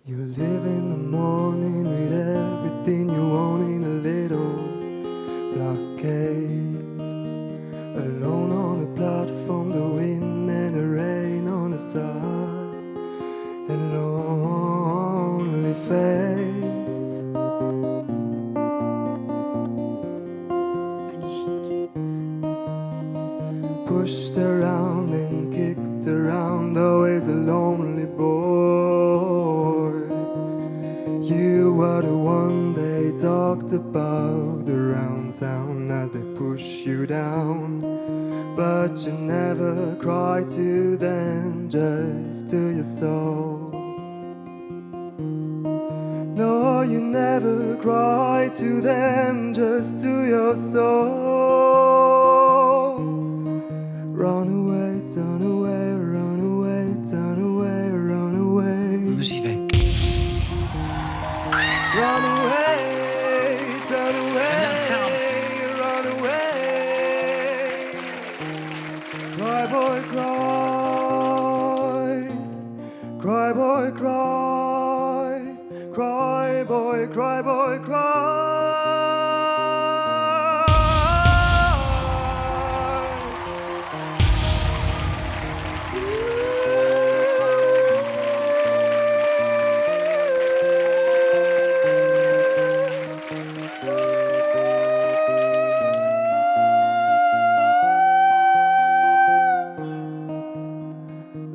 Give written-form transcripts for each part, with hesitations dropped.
You live in the morning with everything you want in a little black case. Alone on the platform, the wind and the rain on the side. A lonely face. Magnifique. Pushed around and kicked around, always a lonely boy. You were the one they talked about around town as they push you down. But you never cry to them, just to your soul. No, you never cry to them, just to your soul. Run away, turn away, run away, turn away, run away. J'y vais. Run away, turn away, Viens, run away. Cry boy, cry. Cry boy, cry. Cry boy, cry boy, cry.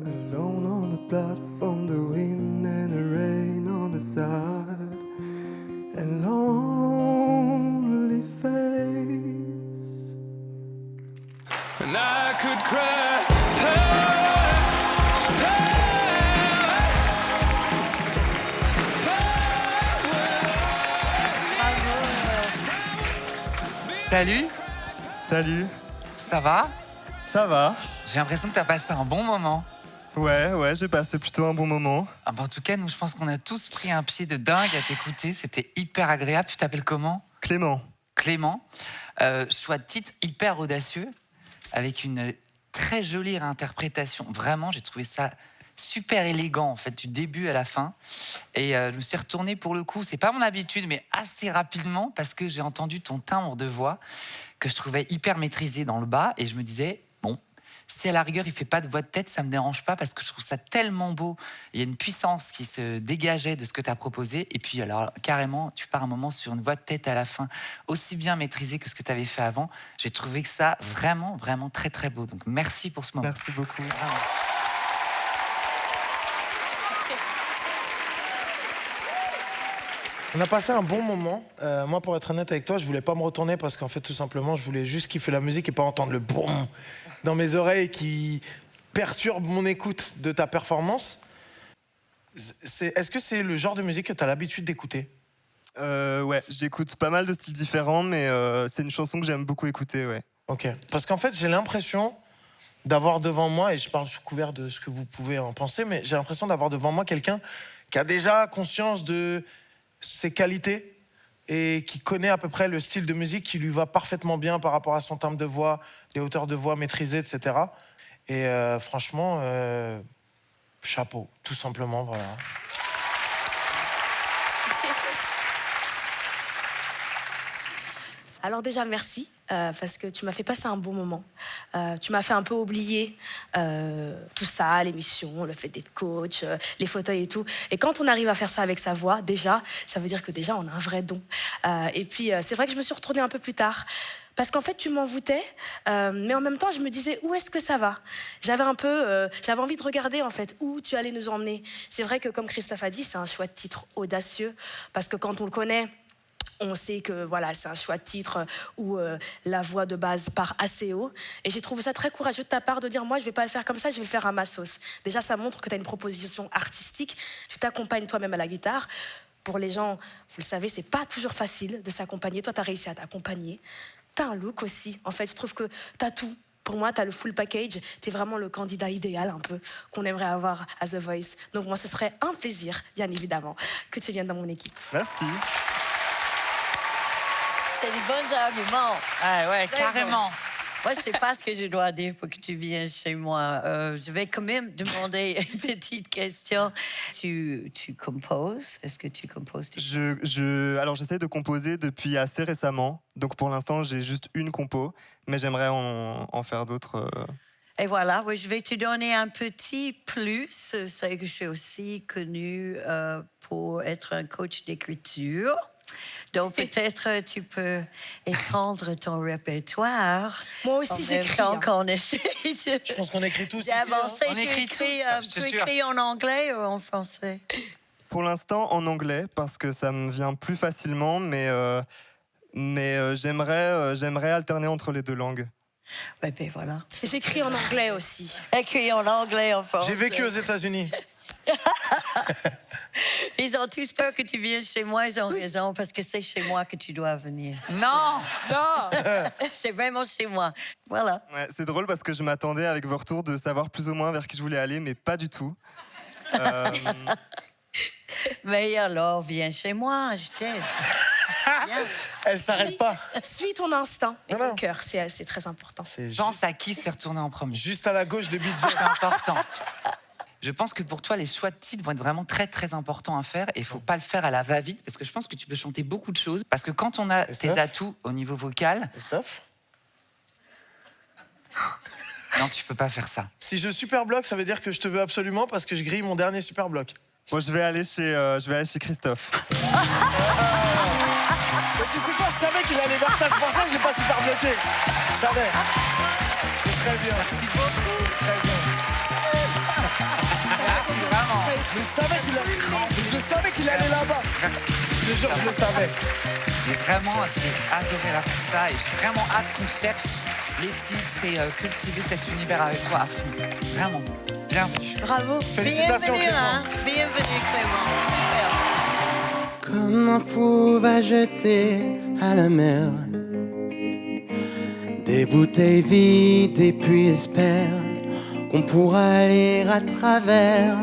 Alone on the platform, the wind and the rain on the side. A lonely face. And I could cry. Salut, Salut, ça va? ça va? J'ai l'impression que t'as passé un bon moment. Ouais, j'ai passé plutôt un bon moment. Ah bah, en tout cas, nous, je pense qu'on a tous pris un pied de dingue à t'écouter. C'était hyper agréable. Tu t'appelles comment? Clément. Clément. Choix de titre hyper audacieux, avec une très jolie réinterprétation. Vraiment, j'ai trouvé ça super élégant, en fait, du début à la fin. Et je me suis retournée, pour le coup, c'est pas mon habitude, mais assez rapidement, parce que j'ai entendu ton timbre de voix, que je trouvais hyper maîtrisé dans le bas, et je me disais, bon, si à la rigueur, il fait pas de voix de tête, ça me dérange pas, parce que je trouve ça tellement beau. Il y a une puissance qui se dégageait de ce que tu as proposé, et puis alors, carrément, tu pars un moment sur une voix de tête à la fin, aussi bien maîtrisée que ce que tu avais fait avant. J'ai trouvé que ça vraiment, vraiment très, très beau. Donc, merci pour ce moment. Merci beaucoup. Vraiment. On a passé un bon moment. Moi, pour être honnête avec toi, je voulais pas me retourner parce qu'en fait, tout simplement, je voulais juste kiffer la musique et pas entendre le boum dans mes oreilles qui perturbe mon écoute de ta performance. Est-ce que c'est le genre de musique que tu as l'habitude d'écouter? Ouais, j'écoute pas mal de styles différents, mais c'est une chanson que j'aime beaucoup écouter, ouais. Ok. Parce qu'en fait, j'ai l'impression d'avoir devant moi, et je parle sous couvert de ce que vous pouvez en penser, mais j'ai l'impression d'avoir devant moi quelqu'un qui a déjà conscience de ses qualités et qui connaît à peu près le style de musique qui lui va parfaitement bien par rapport à son timbre de voix, les hauteurs de voix maîtrisées, etc. Et franchement, chapeau, tout simplement, voilà. Alors déjà, merci, parce que tu m'as fait passer un bon moment. Tu m'as fait un peu oublier tout ça, l'émission, le fait d'être coach, les fauteuils et tout. Et quand on arrive à faire ça avec sa voix, déjà, ça veut dire que déjà, on a un vrai don. Et puis, c'est vrai que je me suis retournée un peu plus tard. Parce qu'en fait, tu m'envoûtais, mais en même temps, je me disais, où est-ce que ça va? J'avais envie de regarder, en fait, où tu allais nous emmener. C'est vrai que, comme Christophe a dit, c'est un choix de titre audacieux, parce que quand on le connaît, on sait que voilà, c'est un choix de titre où la voix de base part assez haut. Et j'ai trouvé ça très courageux de ta part de dire, moi, je ne vais pas le faire comme ça, je vais le faire à ma sauce. Déjà, ça montre que tu as une proposition artistique. Tu t'accompagnes toi-même à la guitare. Pour les gens, vous le savez, c'est pas toujours facile de s'accompagner. Toi, tu as réussi à t'accompagner. Tu as un look aussi. En fait, je trouve que tu as tout. Pour moi, tu as le full package. Tu es vraiment le candidat idéal, un peu, qu'on aimerait avoir à The Voice. Donc, moi, ce serait un plaisir, bien évidemment, que tu viennes dans mon équipe. Merci. C'est des bons arguments. Ah ouais, carrément. Moi, je sais pas ce que je dois dire pour que tu viennes chez moi. Je vais quand même demander une petite question. Tu composes? Est-ce que tu composes? Alors j'essaie de composer depuis assez récemment. Donc pour l'instant, j'ai juste une compo, mais j'aimerais en faire d'autres. Et voilà, oui, je vais te donner un petit plus. C'est que je suis aussi connue pour être un coach d'écriture. Donc peut-être tu peux étendre ton répertoire. Moi aussi, en même j'écris. temps Hein. qu'on essaie Je pense qu'on écrit tous ici. d'avancer. On Tu écrit écris, tous, je te tu jure. écris en anglais ou en français? Pour l'instant, en anglais, parce que ça me vient plus facilement, mais j'aimerais alterner entre les deux langues. Oui, ben voilà. J'écris en anglais aussi. Écrit en anglais, en français. J'ai vécu aux États-Unis. Ils ont tous peur que tu viennes chez moi, ils ont raison, parce que c'est chez moi que tu dois venir. Non. C'est vraiment chez moi. Voilà. Ouais, c'est drôle parce que je m'attendais avec vos retours de savoir plus ou moins vers qui je voulais aller, mais pas du tout. Mais alors, viens chez moi, je t'aide. Viens. Elle s'arrête pas. Suis ton instinct et Non, ton non. cœur, c'est très important. C'est Pense à qui s'est retourné en premier. juste à la gauche de Bidji. C'est important. Je pense que pour toi, les choix de titres vont être vraiment très, très importants à faire. Et il ne faut pas le faire à la va-vite, parce que je pense que tu peux chanter beaucoup de choses. Parce que quand on a tes Steph atouts au niveau vocal, Christophe, non, tu peux pas faire ça. si je super bloc, ça veut dire que je te veux absolument parce que je grille mon dernier super bloc. Moi, je vais aller chez Christophe. Mais tu sais quoi, je savais qu'il allait vers ça, c'est pour ça que je l'ai pas super bloqué. Je savais. C'est très bien. Merci beaucoup. C'est très bien. Merci vraiment. Mais je savais qu'il allait là-bas. Je te jure que je le savais. J'ai adoré la pista et j'ai vraiment hâte qu'on cherche les titres et cultiver cet univers avec toi à fond. Vraiment. Bienvenue. Bravo. Félicitations, Bienvenue, Clément. hein? Bienvenue, Clément. Super. Comme un fou va jeter à la mer des bouteilles vides et puis espère qu'on pourra lire à travers.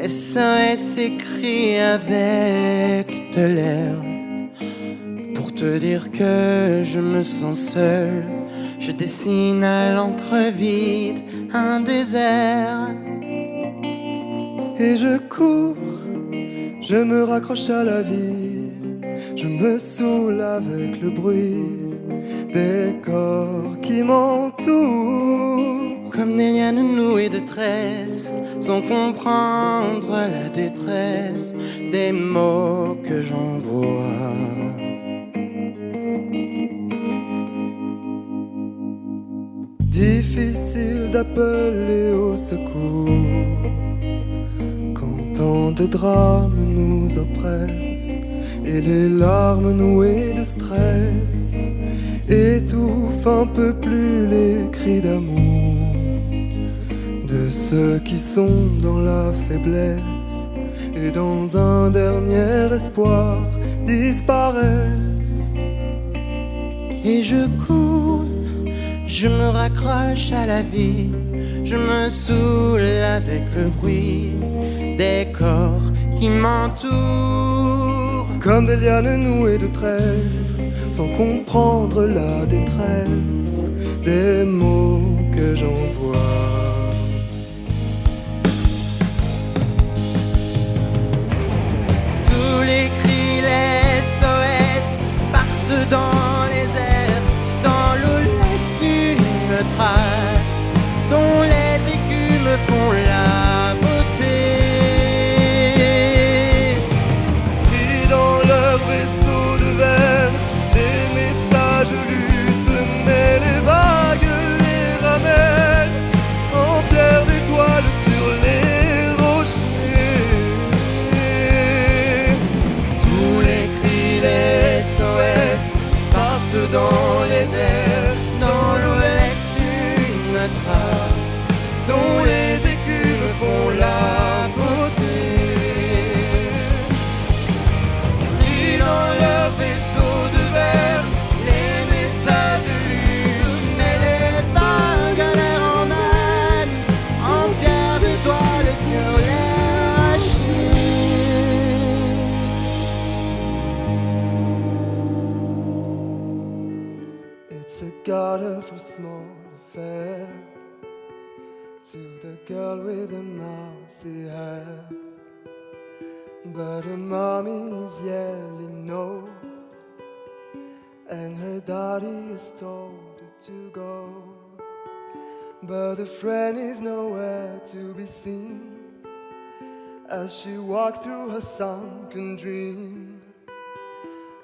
SOS écrit avec de l'air pour te dire que je me sens seul. Je dessine à l'encre vide un désert et je cours. Je me raccroche à la vie, je me saoule avec le bruit des corps qui m'entourent. Comme des lianes nouées de tresses, sans comprendre la détresse des mots que j'envoie. Difficile d'appeler au secours quand tant de drames nous oppressent et les larmes nouées de stress étouffent un peu plus les cris d'amour de ceux qui sont dans la faiblesse et dans un dernier espoir disparaissent. Et je cours, je me raccroche à la vie, je me saoule avec le bruit des corps qui m'entourent. Comme des lianes nouées de tresses, sans comprendre la détresse des mots que j'envoie. Tous les cris, les SOS partent dans les airs, dans l'eau laisse une trace dont les écumes font la beauté. Pris dans leur vaisseau de verre, des messages luttent, mais les vagues les ramènent got her for small affair. To the girl with the mousy hair. But her mommy is yelling no, and her daddy has told her to go. But her friend is nowhere to be seen as she walked through her sunken dream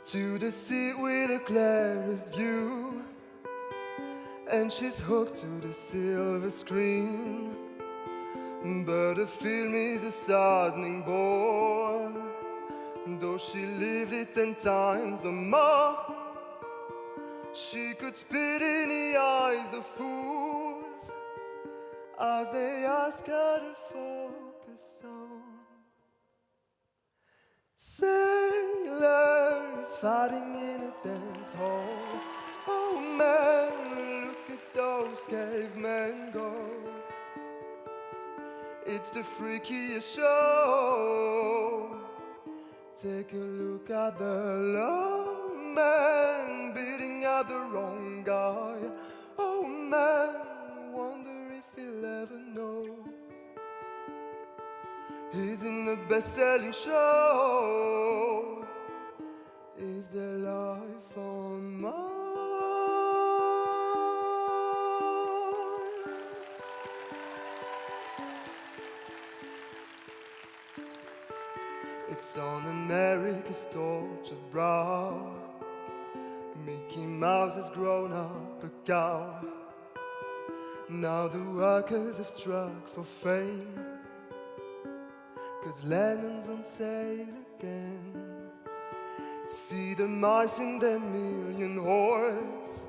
to the seat with the clearest view, and she's hooked to the silver screen. But the film is a saddening bore, though she lived it 10 times or more. She could spit in the eyes of fools as they ask her to focus on sailors fighting in a dance hall. Oh man, look at those cavemen go. It's the freakiest show. Take a look at the lone man beating out the wrong guy. Oh man, wonder if he'll ever know. He's in the best-selling show. Is there life on Mars? It's on America's tortured brow. Mickey Mouse has grown up a cow. Now the workers have struck for fame, 'cause Lennon's on sale again. See the mice in their million hordes,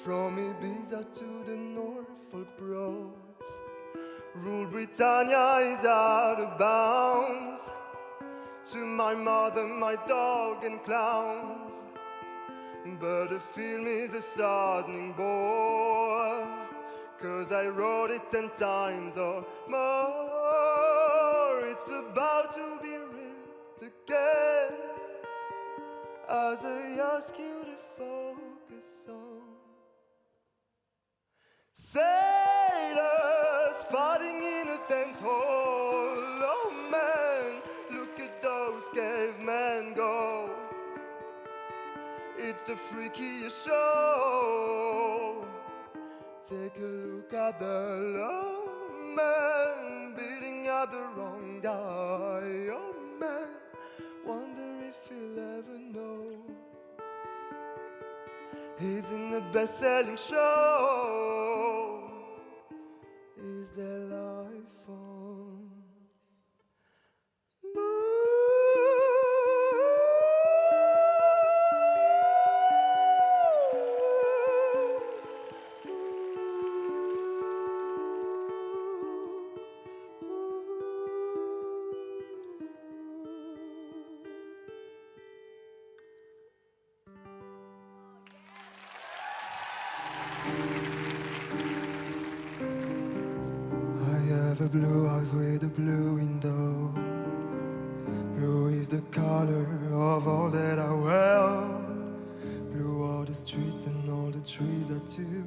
from Ibiza to the Norfolk Broads. Rule Britannia is out of bounds. To my mother, my dog and clowns. But the film is a saddening bore, 'cause I wrote it 10 times or more. It's about to be written again, as I ask you to focus on sailors fighting in a dance hall. Oh man, look at those cavemen go. It's the freakiest show. Take a look at the lone man beating out the wrong guy. Oh man, wonder if he'll ever know. He's in the best-selling show. Is there life on a blue house with a blue window. Blue is the color of all that I wear. Blue are the streets and all the trees are too.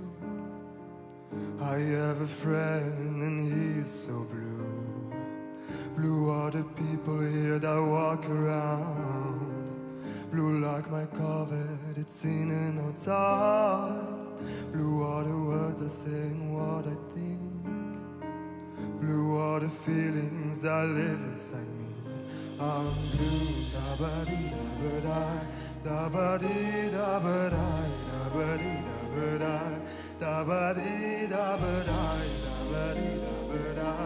I have a friend and he is so blue. Blue are the people here that walk around. Blue like my covet, it's in and outside. Blue are the words I say and what I think. Blue are the feelings that lives inside me. I'm blue, da-ba-dee-da-ba-di, da-ba-dee-da-ba-di, da-ba-dee-da-ba-di, da-ba-dee-da-ba-di, da-ba-dee-da-ba-di,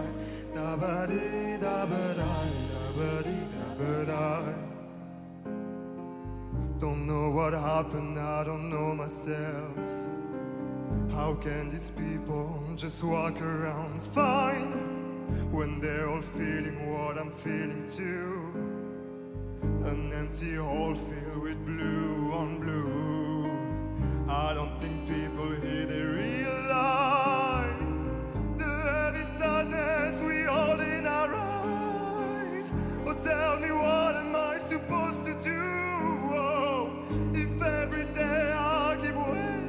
da-ba-dee-da-ba-di, da-ba-dee-da-ba-di. Don't know what happened, I don't know myself. How can these people just walk around fine when they're all feeling what I'm feeling too? An empty hole filled with blue on blue. I don't think people here they realize the heavy sadness we hold in our eyes. Oh, tell me, what am I supposed to do? Oh, if every day I keep waking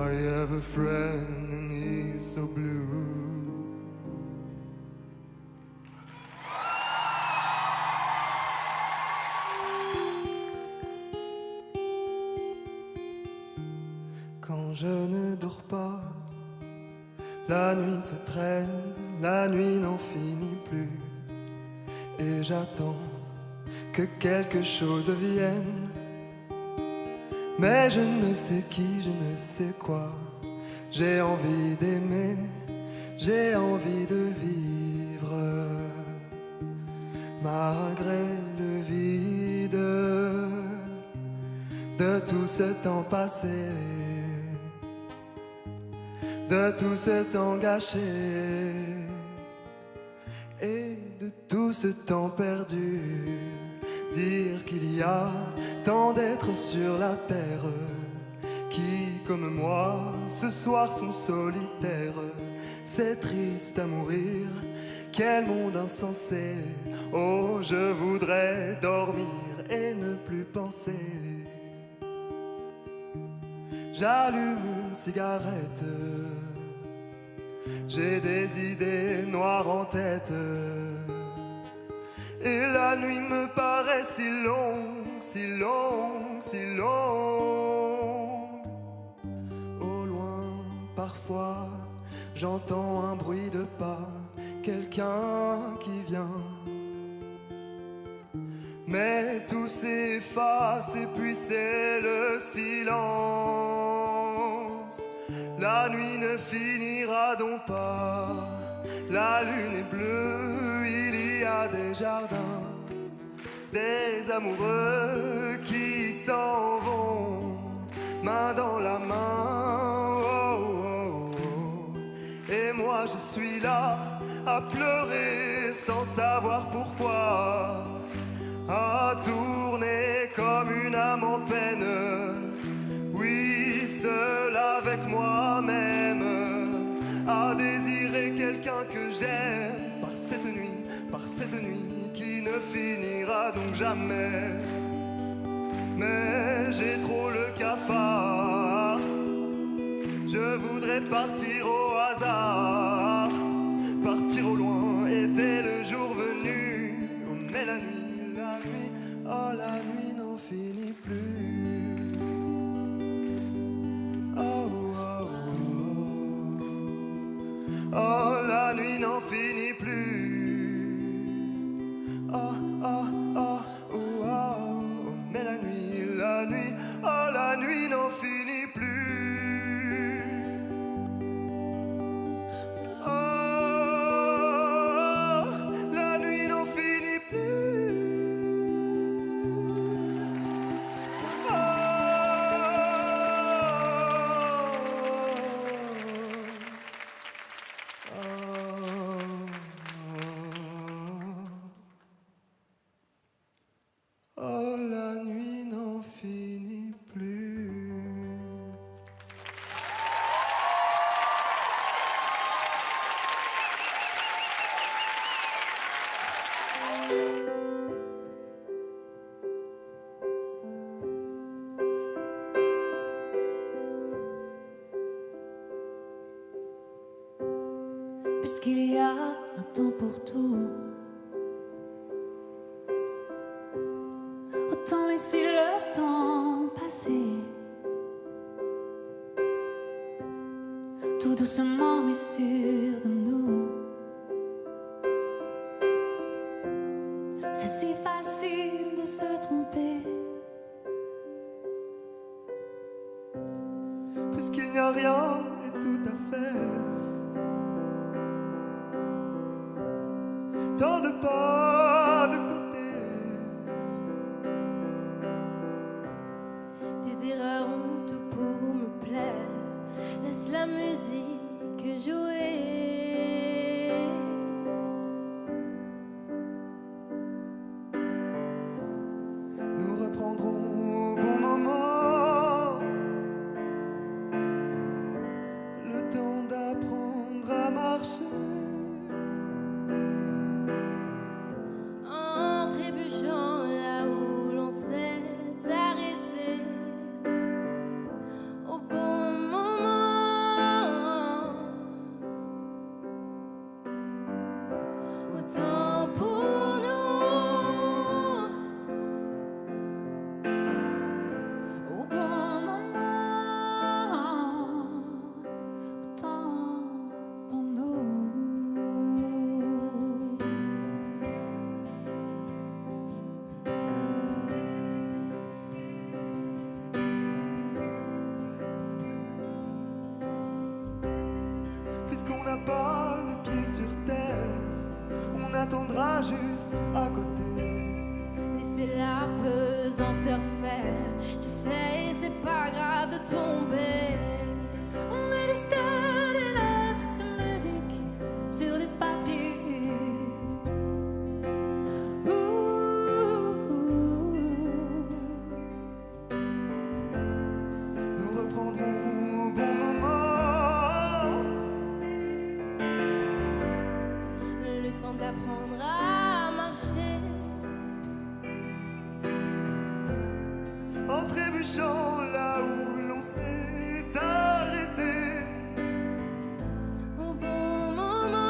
I have a friend and he's so blue. Quand je ne dors pas, la nuit se traîne, la nuit n'en finit plus. Et j'attends que quelque chose vienne. Mais je ne sais qui, je ne sais quoi. J'ai envie d'aimer, j'ai envie de vivre. Malgré le vide de tout ce temps passé, de tout ce temps gâché et de tout ce temps perdu. Dire qu'il y a tant d'êtres sur la terre qui, comme moi, ce soir sont solitaires. C'est triste à mourir, quel monde insensé. Oh, je voudrais dormir et ne plus penser. J'allume une cigarette, j'ai des idées noires en tête. Et la nuit me paraît si longue, si longue, si longue. Au loin, parfois, j'entends un bruit de pas, quelqu'un qui vient. Mais tout s'efface et puis c'est le silence. La nuit ne finira donc pas, la lune est bleue, il y a des jardins, des amoureux qui s'en vont, main dans la main, oh, oh, oh. Et moi je suis là à pleurer sans savoir pourquoi, à tourner comme une âme en peine, oui, seul avec moi-même, à désirer quelqu'un que j'aime par cette nuit qui ne finira donc jamais. Mais j'ai trop le cafard, je voudrais partir au hasard, partir au loin, était le jour venu. Oh, mais la nuit, oh la nuit n'en finit plus. Oh, oh, oh. Oh, la nuit n'en finit plus. Oh, oh, oh, oh, oh, oh. Mais la nuit, oh, la nuit n'en finit plus. Oh, la nuit n'en finit plus. Oh, oh, la nuit n'en finit plus. Puisqu'il y a un temps pour tout, autant laisser le temps passer, tout doucement mais sûr de nous. C'est si facile de se tromper, Puisqu'il n'y a rien et tout à faire, tant de pas de côté. tes erreurs ont tout pour me plaire. Laisse la musique jouer. Nous reprendrons au bon moment le temps d'apprendre à marcher. attendra juste à côté. Laissez la pesanteur faire. Tu sais, c'est pas grave de tomber. On est des stars et là, toute de musique sur du papier. Nous reprendrons au bon moment. Le temps d'apprendre à marcher. En trébuchant là où l'on s'est arrêté. Au bon moment.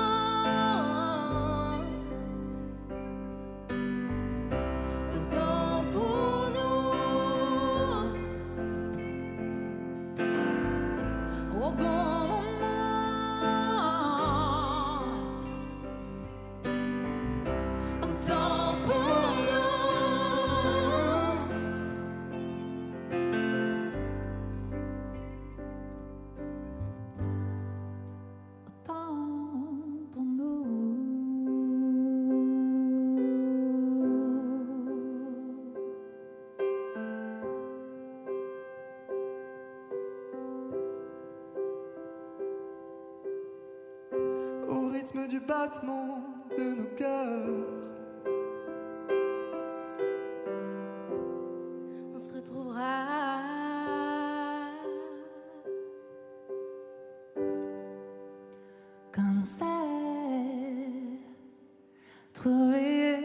Autant pour nous. Au bon moment. Autant pour nous. Autant pour nous. Au rythme du battement de nos cœurs. On se retrouvera. Comme on s'est trouvé.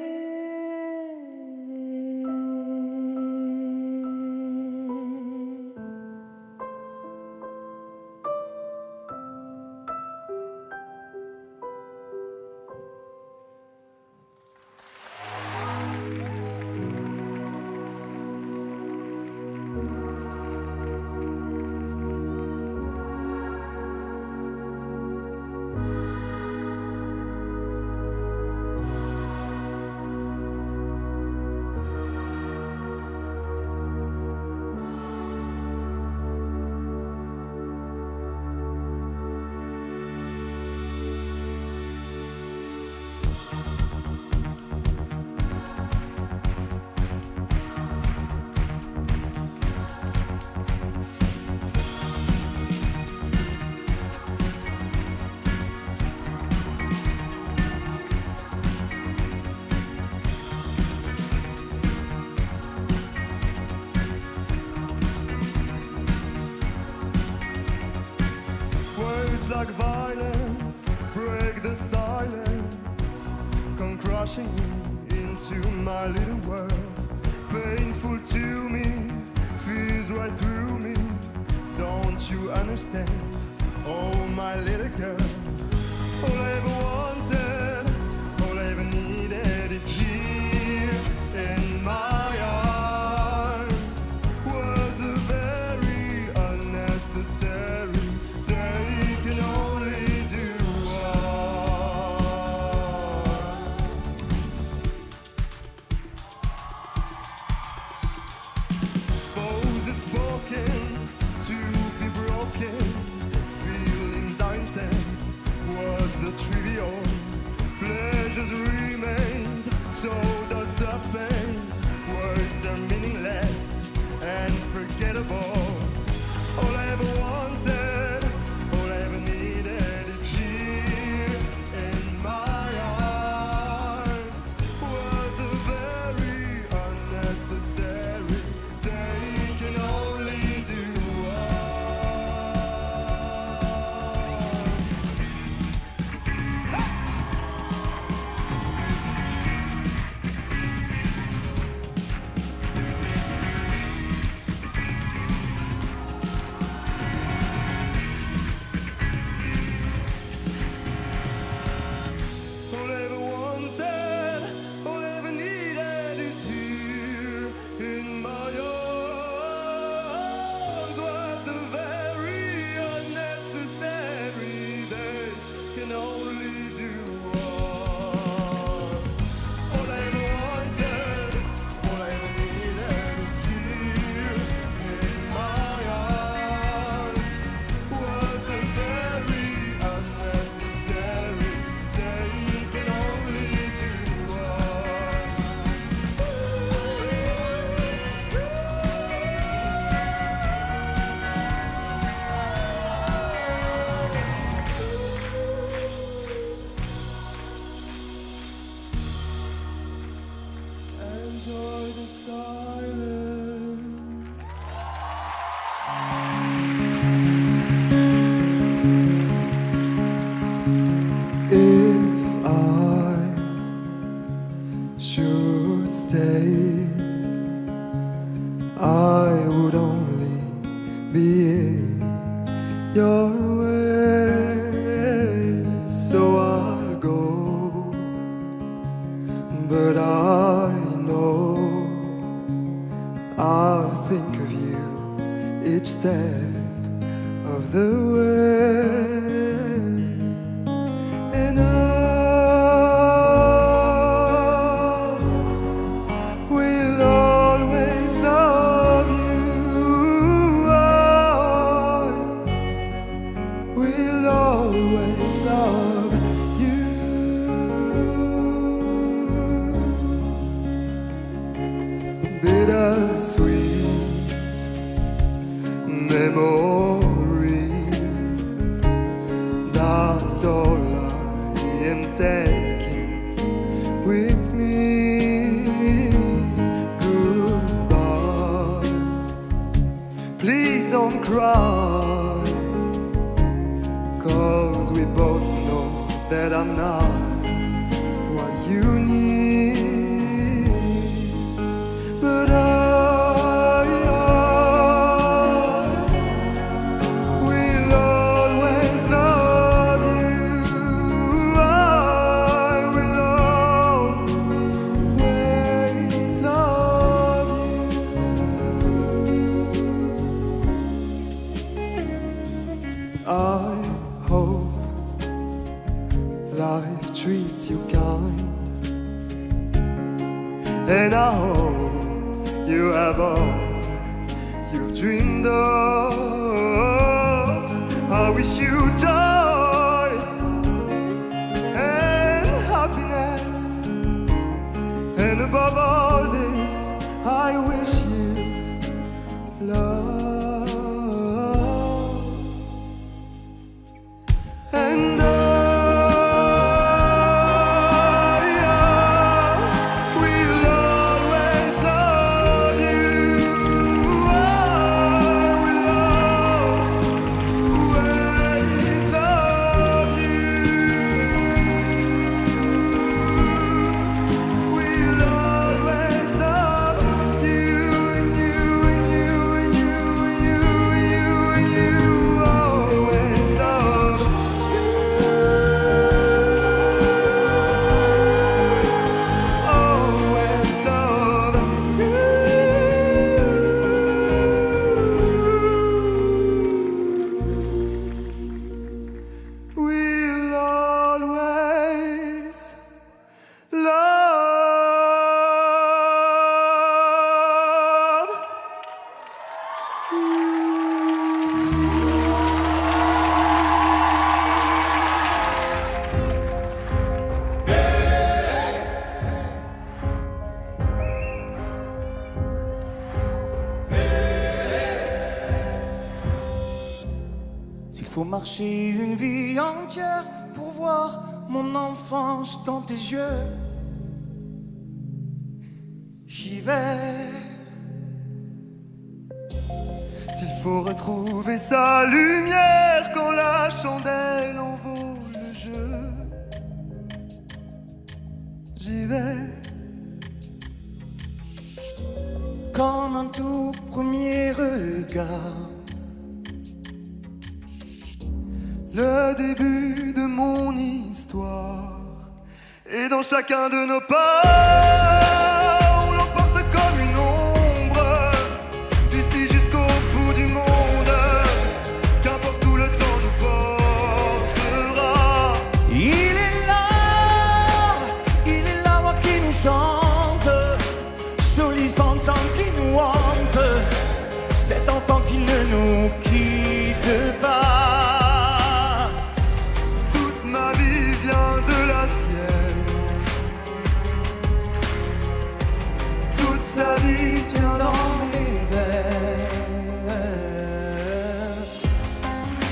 Words like violence break the silence, come crashing into my little world. Painful to me, feels right through me. Don't you understand? Oh, my little girl. All I ever wanted, all I ever needed is here in my arms. Words are very unnecessary. They can only do harm. Bones are spoken to be broken. Feelings are intense. being your way. So I'll go, but I know I'll think of you each step of the way. And I will always love you. I will always love you. Bittersweet memories, that's all I am taking with me. Goodbye, please don't cry, 'cause we both know that I'm not what you need. But I will always love you. I will always love you. I hope life treats you kind, and I hope you have all you've dreamed of. I wish you joy and happiness, and above all this, I wish you love. And I will always love you. I will always love you. We'll always love you, and you, and you, and you, and you, and you, and you. Always love you. Always love you. We'll always love S'il faut marcher une vie entière pour voir mon enfance dans tes yeux, j'y vais. S'il faut retrouver sa lumière quand la chandelle en vaut le jeu, j'y vais. Comme un tout premier regard, Le début de mon histoire, et dans chacun de nos pas, on l'emporte comme une ombre, d'ici jusqu'au bout du monde, qu'importe où le temps nous portera. il est là, moi qui nous chante, Solifantant qui nous hante, cet enfant qui ne nous quitte pas. Toute ma vie vient de la sienne, toute sa vie tient dans mes veines.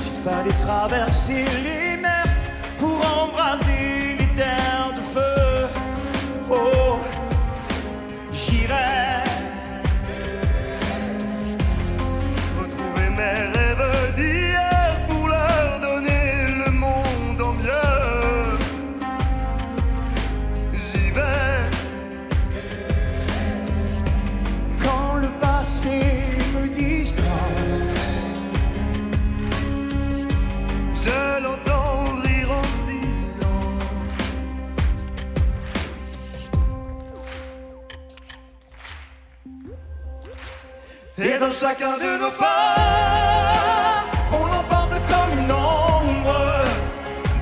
S'il fallait traverser les mers pour embraser les terres de feu, oh, j'irais. Retrouver mes rêves d'hier pour leur donner le monde en mieux. J'y vais. Quand le passé me disparaît, chacun de nos pas, on emporte comme une ombre,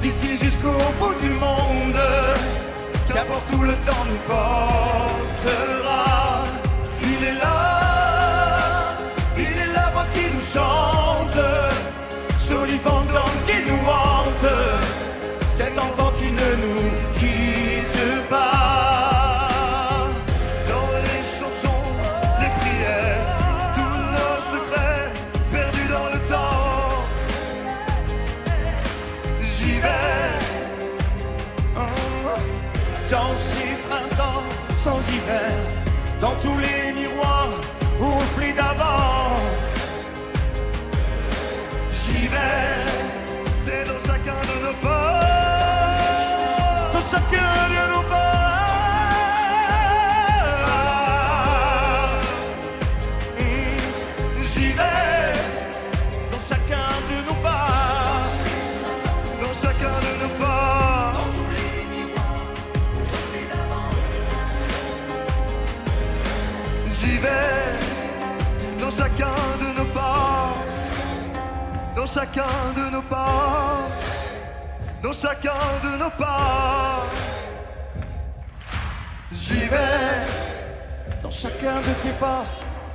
d'ici jusqu'au bout du monde, qu'importe où le temps nous portera. Il est la voix qui nous chante, joli fantôme qui nous hante, cet enfant qui ne nous quitte pas. Dans les chansons, les prières, tous nos secrets perdus dans le temps, j'y vais. Dans ces printemps sans hiver, dans tous les miroirs au reflet d'avant, j'y vais. C'est dans chacun de nos pas, dans chacun de nos pas. J'y vais. Dans chacun de nos pas, dans chacun de nos pas. Dans tous les miroirs au reflet d'avant, j'y vais. Dans chacun de nos pas, dans chacun de nos pas, dans chacun de nos pas, j'y vais. Dans chacun de tes pas,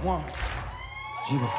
moi, j'y vais.